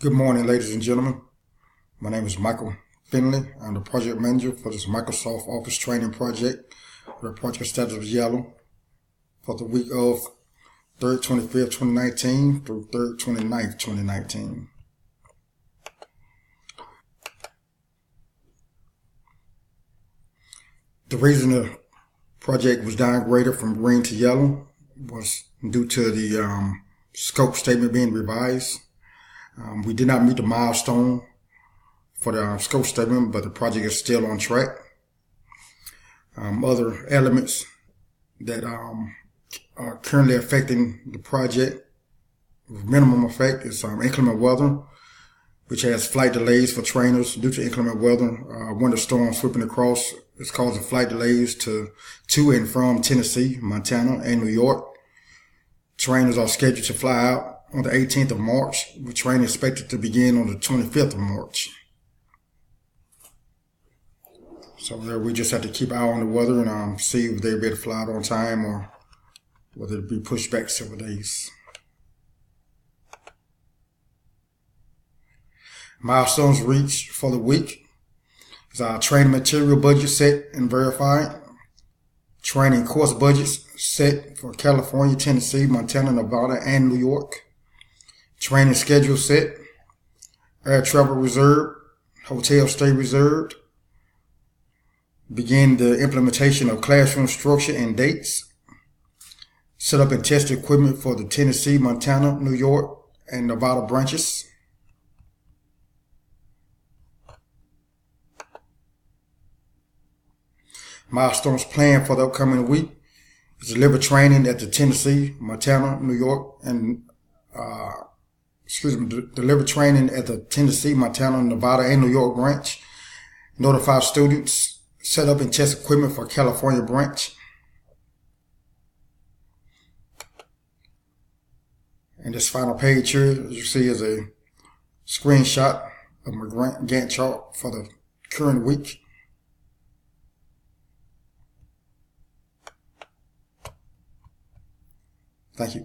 Good morning, ladies and gentlemen. My name is Michael Finley. I'm the project manager for this Microsoft Office training project. The project status is yellow for the week of 3rd 25th 2019 through 3rd 29th 2019. The reason the project was downgraded from green to yellow was due to the scope statement being revised. We did not meet the milestone for the scope statement, but the project is still on track. Other elements that are currently affecting the project with minimum effect is inclement weather, which has flight delays for trainers due to inclement weather. Winter storm sweeping across is causing flight delays to and from Tennessee, Montana, and New York. Trainers are scheduled to fly out on the 18th of March, with training expected to begin on the 25th of March. So we just have to keep an eye on the weather and see if they'll be able to fly out on time or whether it'll be pushed back several days. Milestones reached for the week is our training material budget set and verified. Training course budgets set for California, Tennessee, Montana, Nevada, and New York. Training schedule set. Air travel reserved. Hotel stay reserved. Begin the implementation of classroom structure and dates. Set up and test equipment for the Tennessee, Montana, New York, and Nevada branches. Milestones planned for the upcoming week is deliver training at the Tennessee, Montana, New York, and deliver training at the Tennessee, Montana, Nevada, and New York branch. Notify students. Set up and test equipment for California branch. And this final page here, as you see, is a screenshot of my Gantt chart for the current week. Thank you.